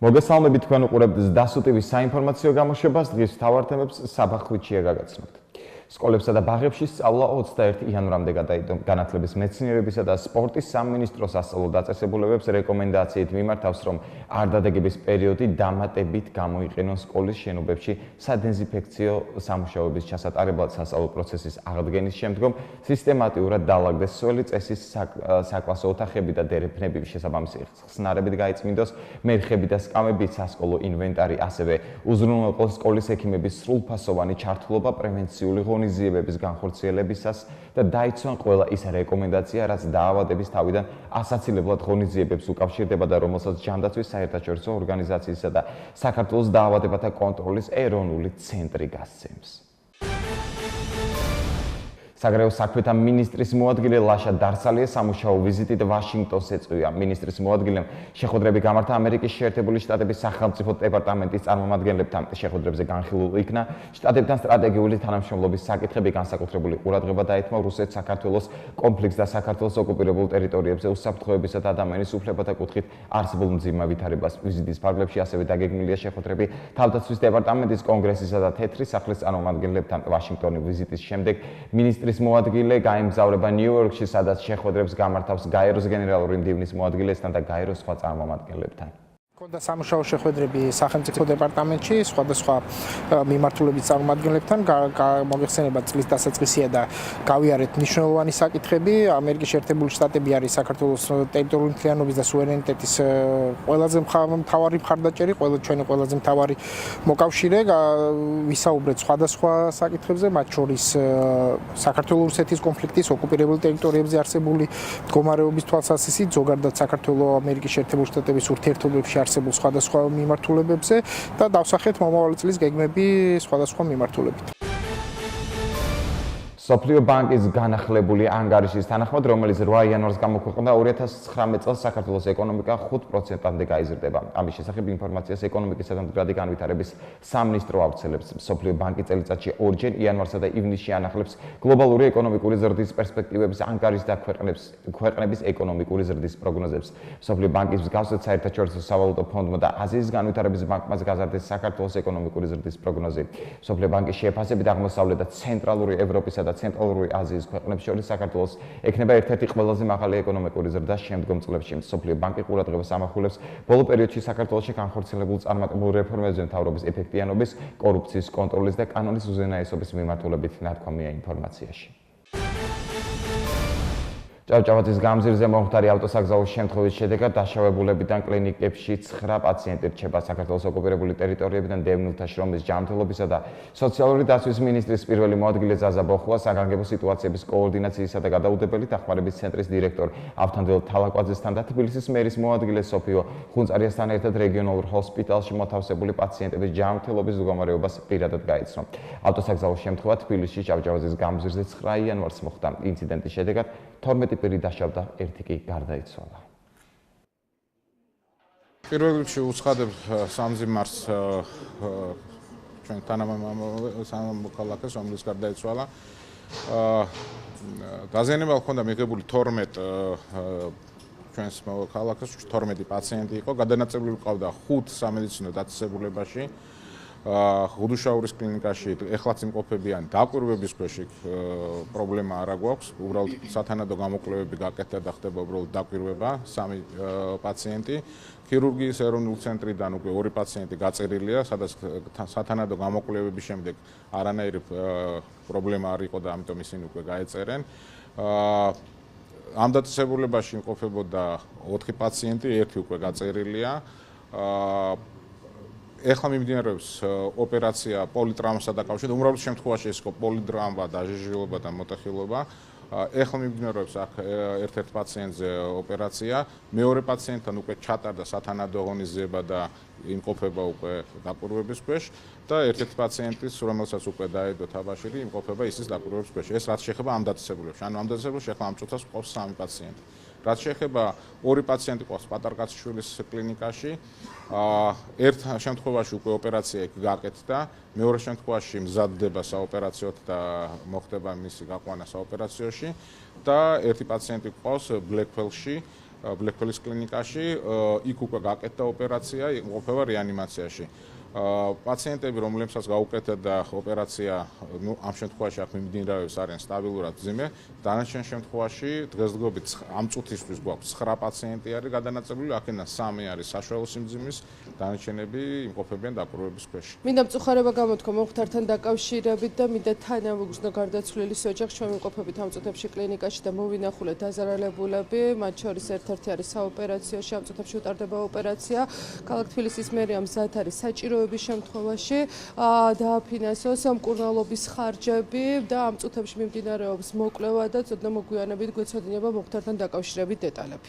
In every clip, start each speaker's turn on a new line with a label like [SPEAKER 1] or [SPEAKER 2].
[SPEAKER 1] მოგესალმებით თქვენ უყურებთ სდასუ ტივის საინფორმაციო გამოშვებას დღის მთავარ თემებს საბა ხვიჩია გაგაცნობთ. სკოლებსა და ბაღებში სწავლა 21 იანვრამდე გადაიდო. განათლების მეცნიერებისა და სპორტის სამინისტროს სასწავლო დაწესებულებებს რეკომენდაციით მიმართავს, რომ არ დადეგების პერიოდი დამატებით გამოიყენონ სკოლის შენობებში სადეზინფექციო სამუშაოების ჩასატარებლად სასწავლო პროცესის აღდგენის შემდგომ სისტემატიურად დაალაგდეს სველი წესის საკლასო ოთახები და დერეფნები შესაბამისი ხსნარებით გაიწმინდოს მერხები და სკამები, სასკოლო ინვენტარი, ასევე უზრუნველყოს სკოლის ექიმების სრულფასოვანი ჩართულობა პრევენციული ღონისძიებების განხორციელებისას და დაიცვან ყველა ის რეკომენდაცია, რაც დაავადების თავიდან ასაცილებლად ღონისძიებებს უკავშირდება და რომელსაც ჯანდაცვის საერთაშორისო ორგანიზაციისა და საქართველოს დაავადებათა კონტროლის ეროვნული ცენტრი გასცემს. საგარეო საქმეთა მინისტრის მოადგილე ლაშა დარსალია სამუშაო ვიზიტით ვაშინგტონს ეწვია. მინისტრის მოადგილემ შეხვედრები გამართა ამერიკის შეერთებული შტატების სახელმწიფო დეპარტამენტის წარმომადგენლებთან. შეხვედრებზე განხილულ იქნა შტატებთან სტრატეგიული თანამშრომლობის საკითხები, განსაკუთრებული ყურადღება დაეთმო რუსეთ-საქართველოს კონფლიქტს და საქართველოს ოკუპირებულ ტერიტორიებზე უსაფრთხოებისა და ადამიანის უფლებათა კუთხით არსებულ მძიმე ვითარებას. ვიზიტის ფარგლებში ასევე დაგეგმილია შეხვედრები თავდაცვის დეპარტამენტის, კონგრესისა და თეთრი სახლის წარმომადგენლებთან. ვაშინგტონის ვიზიტის შემდეგ მინისტრის მოადგილე გაემგზავრება ნიუ-იორკში, სადაც შეხვედრებს გამართავს გაეროს გენერალური მდივნის მოადგილესთან და გაეროს სხვა წარმომადგენლებთან.
[SPEAKER 2] Კონდა სამუშაო შეხვედრები სახელმწიფო დეპარტამენტში სხვადასხვა მიმართულების წარმომადგენლებთან მოგეხსენება წლის დასაწყისია და გავიარეთ მნიშვნელოვანი საკითხები. ამერიკის შეერთებული შტატები არის საქართველოს ტერიტორიული მთლიანობის და სუვერენიტეტის ყველაზე მთავარი მხარდაჭერი, ჩვენი ყველაზე მთავარი მოკავშირე. ვისაუბრეთ სხვადასხვა საკითხებზე, მათ შორის საქართველოს-რუსეთის კონფლიქტის, ოკუპირებულ ტერიტორიებზე არსებული მდგომარეობის თვალსაზრისით, ზოგადად საქართველოს ამერიკის შეერთებული შტატების ურთიერთობებში არსებულ სხვადასხვა მიმართულებებზე და დავსახეთ მომავალი წლის გეგმები სხვადასხვა მიმართულებით.
[SPEAKER 1] სოფლიო ბანკის განახლებული ანგარიშის თანახმად, რომელიც 8 იანვარს გამოქვეყნდა, 2019 წელს საქართველოს ეკონომიკა 5%-მდე გაიზრდება. ამის შესახებ ინფორმაციას ეკონომიკისა და მდგრადი განვითარების სამინისტრო ავრცელებს. სოფლიო ბანკი წელიწადში ორჯერ იანვარსა და ივნისში ანახლებს გლობალური ეკონომიკური ზრდის პერსპექტივების ანგარიშს და ქვეყნების ეკონომიკური ზრდის პროგნოზებს. სოფლიო ბანკის მსგავსად საერთაშორისო სავალუტო ფონდმა და აზიის განვითარების ბანკმაც გაზარდეს საქართველოს ეკონომიკური ზრდის პროგნოზი. სოფლიო ბანკის შეფასებით აღმოსავლეთ და ცენტრალური ევროპისა და ცენტრალური აზიის ქვეყნებს შორის საქართველოს ექნება ერთ-ერთი ყველაზე მაღალი ეკონომიკური ზრდა შემდგომ წლებში. სოფლიო ბანკი ყურადღებას ამახვილებს ბოლო პერიოდში საქართველოში განხორციელებულ წარმატებულ რეფორმებზე, მთავრობის ეფექტიანობის, კორუფციის კონტროლის და კანონის უზენაესობის მიმართულებით ნათქვამია ინფორმაციაში. ჭავჭავაძის გამზირზე მომხდარი ავტოსაგზაოს შემთხვევის შედეგად დაშავებულებიდან კლინიკებში 9 პაციენტი რჩება. საქართველოს ოკუპირებული ტერიტორიებიდან დევნილთა შრომის ჯანმრთელობისა და სოციალური დაცვის მინისტრის პირველი მოადგილე ზაზა ბოხუა, საგანგებო სიტუაციების კოორდინაციისა და გადაუდებელი დახმარების ცენტრის დირექტორ ავთანდილ თალაკვაძესთან და თბილისის მერის მოადგილე სოფიო ხუნწარიასთან ერთად რეგიონულ ჰოსპიტალში მოთავსებული პაციენტების ჯანმრთელობის მდგომარეობას პირადად გაიცნო. ავტოსაგზაოს შემთხვევა თბილისში ჭავჭავაძის გამზირზე 9 იანვარს მოხდა. ინციდენტის შედეგად 12 პირი დაშავდა, ერთი კი გარდაიცვალა.
[SPEAKER 3] პირველ რიგში უცხადებ სამძიმარს ჩვენ თანამოქალაქეს, რომლის გარდაიცვალა. დაზიანება ჰქონდა მიღებული 12 ჩვენს მოქალაქეს, 12 პაციენტი იყო, გადანაწილებული ყავდა 5 სამედიცინო დაწესებულებაში. ღუდუშაურის კლინიკაში ეხლაც იმყოფებიან, დაკვირვების ქვეშ პრობლემა არ აქვს, უბრალოდ სათანადო გამოკვლევები გაკეთდა და ხდება უბრალოდ დაკვირვება 3 პაციენტი. ქირურგიის ეროვნულ ცენტრიდან უკვე 2 პაციენტი გაწერილია, სადაც სათანადო გამოკვლევების შემდეგ არანაირი პრობლემა არ იყო და ამიტომ ისინი უკვე გაეწერენ. ამ დაწესებულებაში იმყოფებოდა 4 პაციენტი, ერთი უკვე გაწერილია. ეხლა მიმდინარეობს ოპერაცია პოლიტრაუმასთან დაკავშირებით. უმრავლეს შემთხვევაში ეს იყო პოლიტრაუმა, დაჟეჟილობა და მოტეხილობა. ეხლა მიმდინარეობს აქ ერთ-ერთ პაციენტზე ოპერაცია. მეორე პაციენტთან უკვე ჩატარდა სათანადო ღონისძიება და იმყოფება უკვე დაკვირვების ქვეშ და ერთ-ერთი პაციენტის, რომელსაც უკვე დაედო თაბაშირი, იმყოფება ისის დაკვირვების ქვეშ. ეს რაც შეეხება ამ დაწესებულებებს. ანუ ამ დაწესებულებებში ეხლა ამ წუთას გვყავს 3 პაციენტი. რაც შეეხება 2 პაციენტი ყავს პატარკაცშვილის კლინიკაში. ერთ შემთხვევაში უკვე ოპერაცია იქ გაკეთდა, მეორე შემთხვევაში მზადდება საოპერაციოდ და მოხდება მისი გაყვანა საოპერაციოში და ერთი პაციენტი ყავს ბლეკფელში. ბლექველის კლინიკაში, იქ უკვე გაკეთდა ოპერაცია, იმყოფება რეანიმაციაში. პაციენტები, რომლებსაც გაუკეთდა ოპერაცია, ამ შემთხვევაში აქ მიმდინარეობს არიან სტაბილურად მძიმე, დანარჩენ შემთხვევაში დღესდღეობით ამ წუთისთვის გვაქვს 9 პაციენტი არის გადანაწილებული, აქედან 3 არის საშუალო სიმძიმის, დანარჩენები იმყოფებიან დაკვირვების ქვეშ.
[SPEAKER 4] მინდა მწუხარება გამოთქვა მომხდართან დაკავშირებით და მინდა თანავუგზნო გარდაცვლილის ოჯახს, ჩვენ ვიმყოფებით ამ წუთებში კლინიკაში და მოვინახულეთ დაზარალებულები, მათ შორის ერთ-ერთი არის საოპერაციოში, ამ წუთებში უტარდება ოპერაცია. ქალაქ თბილისის მერია მზად არის საჭირო შემთხვევაში დააფინანსოს მკურნალობის ხარჯები და ამ წუთებში მიმდინარეობს მოკვლევა და ცოტა მოგვიანებით გვეცოდინება მომხდართან დაკავშირებით დეტალები.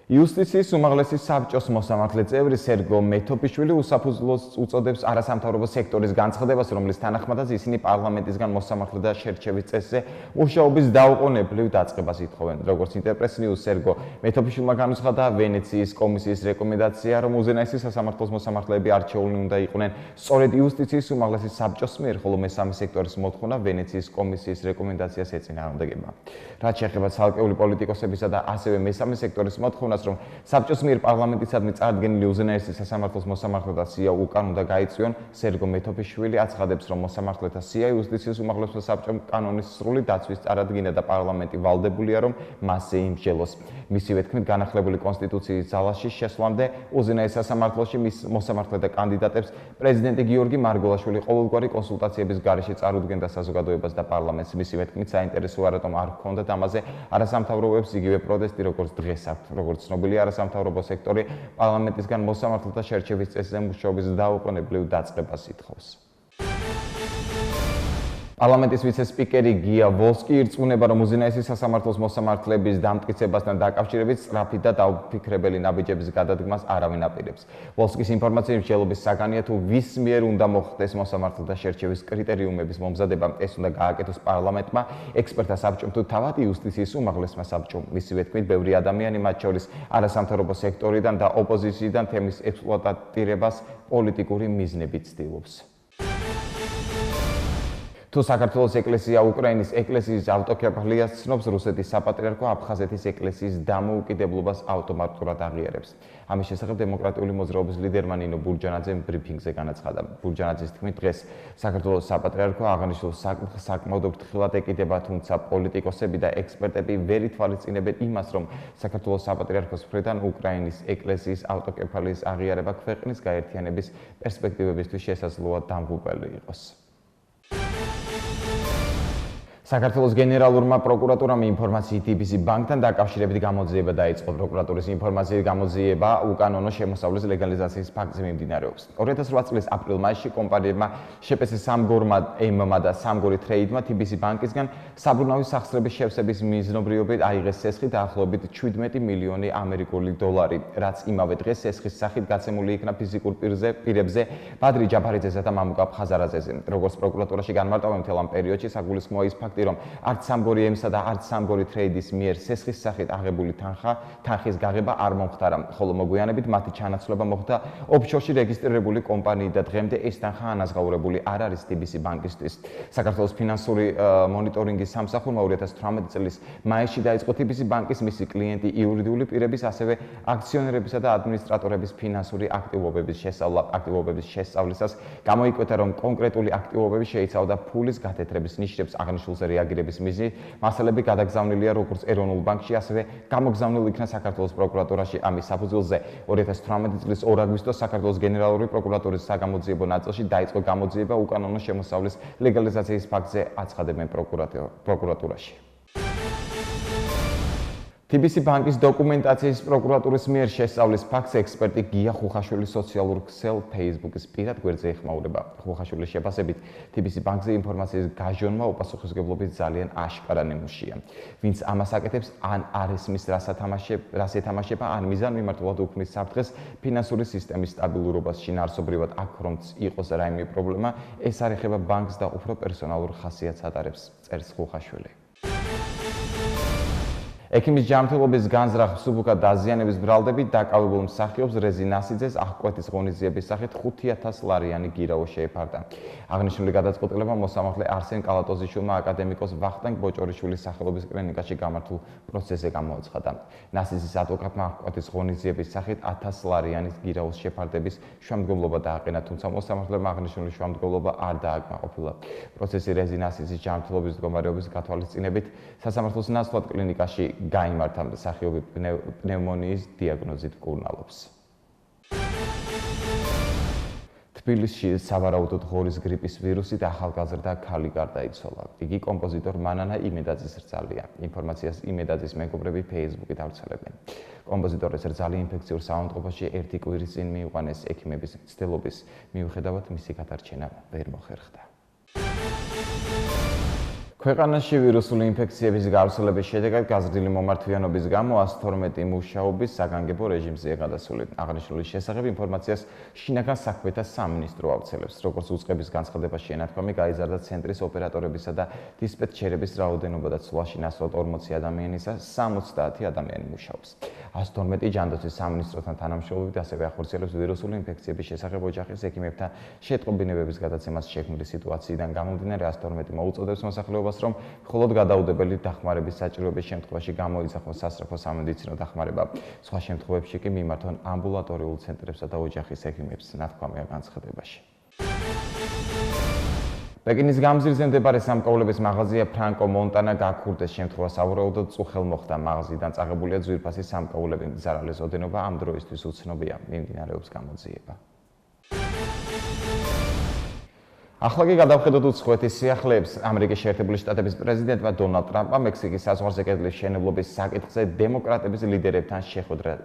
[SPEAKER 1] იუსტიციის უმაღლესი საბჭოს მოსამართლე წევრი სერგო მეთოფიშვილი უსაფუძვლოს უწოდებს არასამთავრობო სექტორის განცხადებას, რომლის თანახმადაც ისინი პარლამენტისგან მოსამართლე და შერჩევის წესზე მუშაობის დაუყოვნებლივ დაწყებას ითხოვენ. როგორც ინტერპრეს-ნიუს სერგო მეთოფიშვილმა განუცხადა, ვენეციის კომისიის რეკომენდაცია, რომ უზენაესი სასამართლოს მოსამართლეები არჩეულნი უნდა იყვნენ სწორედ იუსტიციის უმაღლესი საბჭოს მიერ, ხოლო მესამე სექტორის მოთხოვნა ვენეციის კომისიის რეკომენდაციას ეწინააღმდეგება. რაც შეეხება ცალკეული პოლიტიკოსებისა და ასევე მესამე სექტორის მოთხოვნას, რომ საბჭოს მიერ პარლამენტისადმი წარდგენილი უზენაესი სასამართლოს მოსამართლეთა სია უკან უნდა გაიწვიონ, სერგო მეთოფიშვილი აცხადებს, რომ მოსამართლეთა სია იუსტიციის უმაღლესო საბჭომ კანონის სრული დაცვის წარადგინა და პარლამენტი ვალდებულია, რომ მასზე იმსჯელოს. მისივე თქმით, განახლებული კონსტიტუციის ძალაში შესვლამდე უზენაეს სასამართლოში მის მოსამართლეთა კანდიდატებს პრეზიდენტი გიორგი მარგველაშვილი ყოველგვარი კონსულტაციების გარეშე წარუდგენდა საზოგადოებას და პარლამენტს. მისივე თქმით, საინტერესო არატომ არ ჰქონდათ ამაზე არასამთავრობოებს იგივე პროტესტი, როგორც დღეს აქვთ. როგორც ცნობილია, არასამთავრობო სექტორი პარლამენტისგან მოსამართლეთა შერჩევის წესზე მუშაობის დაუყოვნებლივ დაწყებას ითხოვს. პარლამენტის ვიცე-სპიკერი გია ვოლსკი ირწმუნება, რომ უზენაესი სასამართლოს მოსამართლეების დამტკიცებასთან დაკავშირებით სწრაფი და დაუფიქრებელი ნაბიჯების გადადგმას არავინ აპირებს. ვოლსკის ინფორმაციით, მსჯელობის საგანია თუ ვის მიერ უნდა მოხდეს მოსამართლეთა შერჩევის კრიტერიუმების მომზადება, ეს უნდა გააკეთოს პარლამენტმა, ექსპერტთა საბჭომ თუ თავად იუსტიციის უმაღლესმა საბჭომ. მისივე თქმით, ბევრი ადამიანი, მათ შორის არასამთავრობო სექტორიდან და ოპოზიციიდან თემის ექსპლუატირებას პოლიტიკური მიზნებით ცდილობს. თუ საქართველოს ეკლესია უკრაინის ეკლესიის ავტოკეფალიას ცნობს, რუსეთის საპატრიარქო აფხაზეთის ეკლესიის დამოუკიდებლობას ავტომატურად აღიარებს. ამის შესახებ დემოკრატიული მოძრაობის ლიდერმა ნინო ბურჯანაძემ ბრიფინგზე განაცხადა. ბურჯანაძის თქმით, დღეს საქართველოს საპატრიარქო აღნიშნულ საკითხს საკმაოდ ფრთხილად ეკიდება, თუმცა პოლიტიკოსები და ექსპერტები ვერ ითვალისწინებენ იმას, რომ საქართველოს საპატრიარქოს მხრიდან უკრაინის ეკლესიის ავტოკეფალიის აღიარება ქვეყნის გაერთიანების პერსპექტივებისთვის შესაძლოა დამღუპელი იყოს. საქართველოს გენერალურმა პროკურატურამ ინფორმაციით BBC ბანკთან დაკავშირებით გამოძიება დაიწყო. პროკურატურის ინფორმაციით გამოძიება უკანონო შემოსავლის ლეგალიზაციის ფაქტზე მიმდინარეობს. 2008 წლის აპრილ-მაისში კომპანიებმა შეპეს სამგორმა M-მა და სამგორი ტრეიდმა TBC ბანკისგან საბრუნავი სახსრების შევსების მიზნობრიობით აიღეს სესხი დაახლოებით 17 მილიონი ამერიკული დოლარი, რაც იმავე დღეს სესხის სახით გაცემული იქნა ფიზიკურ პირებზე ბადრი ჯაფარიძესა და მამუკა ხაზარაძეზე. როგორც პროკურატურაში განმარტავენ, მთელ ამ პერიოდში საგულისხმოა ის ფაქტი, რომ არც სამგორი M-სა და არც სამგორი ტრეიდის მიერ სესხის სახით აღებული თანხის გაღება არ მომხდარა, ხოლო მოგვიანებით მათი ჩანაცვლება მოხდა ოფშორში რეგისტრირებული კომპანიით და დღემდე ეს თანხა ანაზღაურებული არ არის TBC ბანკისთვის. საქართველოს ფინანსური მონიტორინგის სამსახურმა 2018 წლის მაისში დაიწყო TBC ბანკის მისი კლიენტი იურიდიული პირების, ასევე აქციონერებისა და ადმინისტრატორების ფინანსური აქტივობების შესწავლისას გამოიკვეთა, რომ კონკრეტული აქტივობები შეიცავდა ფულის გათეთრების ნიშნებს აღნიშნულზე რეაგირების მიზნით. მასალები გადაგზავნილია როგორც ეროვნულ ბანკში, ასევე გამოგზავნილ იქნა საქართველოს პროკურატურაში. ამის საფუძველზე 2018 წლის 2 აგვისტოს საქართველოს გენერალური პროკურატურის საგამოძიებო ნაწილში დაიწყო გამოძიება უკანონო შემოსავლის ლეგალიზაციის ფაქტზე, აცხადებენ პროკურატურაში. TBC ბანკის დოკუმენტაციის პროკურატურის მიერ შესწავლის ფაქტს ექსპერტი გია ხუხაშვილის სოციალურ ქსელ Facebook-ის პირად გვერდზე ეხმაურება. ხუხაშვილის შეფასებით, TBC ბანკზე ინფორმაციის გაჟონმა უპასუხისმგებლობით ძალიან აშკარა ნიმუშია. ვინც ამას აკეთებს, ან არ ესმის რას ეთამაშება, ან მიზანმიმართულად უქმნის საფრთხეს ფინანსური სისტემის სტაბილურობას. შინაარსობრივად აქ რომც იყოს რაიმე პრობლემა, ეს არ ეხება ბანკს და უფრო პერსონალურ ხასიათს ატარებს, წერს ხუხაშვილი. ექიმის ჯანმრთელობის განზრახ მსუბუქად დაზიანების ბრალდებით დაკავებულ მსახიობს რეზი ნასიძეს აღკვეთის ღონისძიების სახით 5,000 ლარიანი გირაო შეეფარდა. აღნიშნული გადაწყვეტილება მოსამართლე არსენ კალატოზიშვილმა აკადემიკოს ვახტანგ ბოჭორიშვილის სახელობის კლინიკაში გამართულ პროცესზე გამოაცხადა. ნასიძის ადვოკატმა აღკვეთის ღონისძიების სახით 1000 ლარიანის გირაოს შეფარდების შუამდგომლობა დააყენა, თუმცა მოსამართლემა აღნიშნული შუამდგომლობა არ დააკმაყოფილა. პროცესი რეზი ნასიძის ჯანმრთელობის მდგომარეობის გათვალისწინებით სასამართლოს ნაცვლად კლინიკაში გაიმართა, მსახიობი პნევმონიის დიაგნოზით მკურნალობს. თბილისში სავარაუდოდ ღორის გრიპის ვირუსით ახალგაზრდა ქალი გარდაიცვალა. იგი კომპოზიტორ მანანა იმედაძის რძალია. ინფორმაციას იმედაძის მეგობრები Facebook-ით ავრცელებენ. კომპოზიტორის რძალი ინფექციურ საავადმყოფოში ერთი კვირის წინ მიიყვანეს ექიმების მცდელობის მიუხედავად მისი გადარჩენა ვერ მოხერხდა. ქვეყანაში ვირუსული ინფექციების გავრცელების შედეგად გაზრდილი მომართვიანობის გამო 112 მუშაობის საგანგებო რეჟიმზეა გადასული. აღნიშნული შესახებ ინფორმაციას შინაგან საქმეთა სამინისტრო ავრცელებს. როგორც უწყების განცხადებაში ენათქვამი, გაიზარდა ცენტრის ოპერატორებისა და დისპეტჩერების რაოდენობა და ცვლაში ნაცვლად 40 ადამიანისა 70 ადამიანი მუშაობს. 112 ჯანდაცვის სამინისტროსთან თანამშრომლობით ასევე ახორციელებს ვირუსული ინფექციების შესახებ ოჯახის ექიმებთან შეტყობინებების გადაცემას შექმნილი სიტუაციიდან გამომდინარე 112 მოუწოდებს მოსახლეობას რომ მხოლოდ გადაუდებელი დახმარების საჭიროების შემთხვევაში გამოიძახონ სასწრაფო სამედიცინო დახმარება. სხვა შემთხვევებში კი მიმართონ ამბულატორიულ ცენტრებსა და ოჯახის ექიმებს, ნათქვამია განცხადებაში. პეკინის გამზირზე მდებარე სამკაულების მაღაზია ფრანკო მონტანა გაქურდეს შემთხვევა სავარაუდოდ წუხელ მოხდა. მაღაზიიდან წაღებულია ძვირფასი სამკაულები. ზარალის ოდენობა ამ დროისთვის უცნობია. მიმდინარეობს გამოძიება. ახლა კი გადავხედოთ უცხოეთის სიახლეებს. ამერიკის შეერთებული შტატების პრეზიდენტმა დონალდ ტრამპმა მექსიკის საზღვარზე კედლის მშენებლობის საკითხზე დემოკრატების ლიდერებთან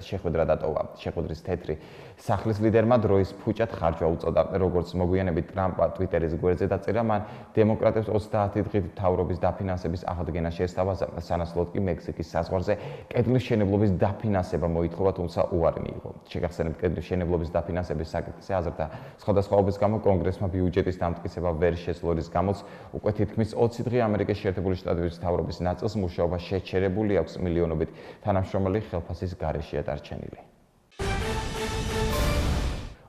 [SPEAKER 1] შეხვედრა დატოვა. შეხვედრის თეთრი სახლის ლიდერმა დროის ფუჭად ხარჯვა უწოდა. როგორც მოგვიანებით ტრამპმა ტვიტერის გვერდზე დაწერა, მან დემოკრატებს 30 დღით მთავრობის დაფინანსების აღდგენა შესთავაზა. სანაცვლოდ კი მექსიკის საზღვარზე კედლის მშენებლობის დაფინანსება მოითხოვა, თუმცა უარი მიიღო. შეგახსენებთ, კედლის მშენებლობის დაფინანსების საკითხზე აზრთა სხვადასხვაობის გამო კონგრესმა ბიუჯეტის დამტკიცება ვერ შეძლო, რის გამოც უკვე თითქმის 20 დღე ამერიკის შეერთებული შტატების მთავრობის ნაწილს მუშაობა შეჩერებული აქვს, მილიონობით თანამშრომელი ხელფასის გარეშეა დარჩენილი.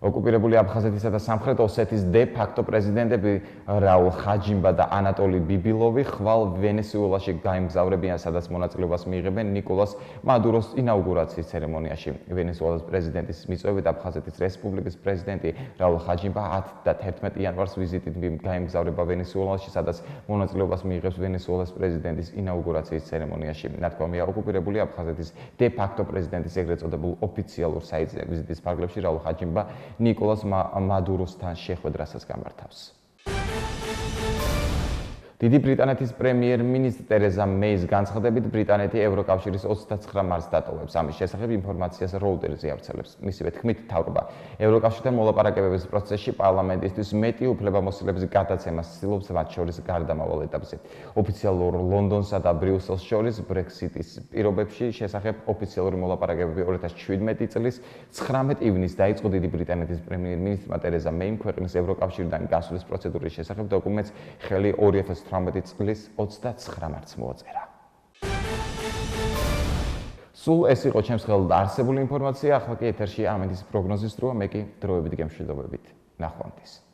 [SPEAKER 1] ოკუპირებული აფხაზეთისა და სამხრეთ ოსეთის დე-ფაქტო პრეზიდენტები რაულ ხაჯიმბა და ანატოლი ბიბილოვი ხვალ ვენესუელაში გაემგზავრებიან, სადაც მონაწილეობას მიიღებენ ნიკოლას მადუროს ინაუგურაციის ცერემონიაში. ვენესუელის პრეზიდენტის მიწვევით აფხაზეთის რესპუბლიკის პრეზიდენტი რაულ ხაჯიმბა 10 და 11 იანვარს ვიზიტით გაემგზავრება ვენესუელაში, სადაც მონაწილეობას მიიღებს ვენესუელის პრეზიდენტის ინაუგურაციის ცერემონიაში. ნათქვამია, ოკუპირებული აფხაზეთის დე-ფაქტო პრეზიდენტის ეგრეთ წოდებულ ოფიციალურ საიტზე. ვიზიტის ფარგლებში რაულ ხაჯიმბა ნიკოლას მადუროსთან შეხვედრასაც გამართავს. დიდი ბრიტანეთის პრემიერ-მინისტრი ტერეზა მეის განცხადებით, ბრიტანეთი ევროკავშირის 29 მარტს დატოვებს. ამის შესახებ ინფორმაციას როუტერსი ავრცელებს. მისივე თქმით, მთავრობა ევროკავშირთან მოლაპარაკებების პროცესში პარლამენტისთვის მეტი უფლებამოსილების გადაცემას ცდილობს, მათ შორის გარდამავალ ეტაპზე. ოფიციალურ ლონდონსა და ბრიუსელს შორის ბრექსიტის პირობებში შესახებ ოფიციალური მოლაპარაკებები 2017 წლის 19 ივნისს დაიწყო. დიდი ბრიტანეთის პრემიერ-მინისტრმა ტერეზა მეიმ ქვეყნის ევროკავშირიდან გასვლის პროცედურის შესახებ დოკუმენტს ხელი 2018 წლის 29 მარტს მოაწერა. სულ ეს იყო ჩემს ხელთ არსებული ინფორმაცია. ახლა კი ეთერში ამინდის პროგნოზის დროა, მე კი დროებით გემშვიდობებით. ნახვამდის.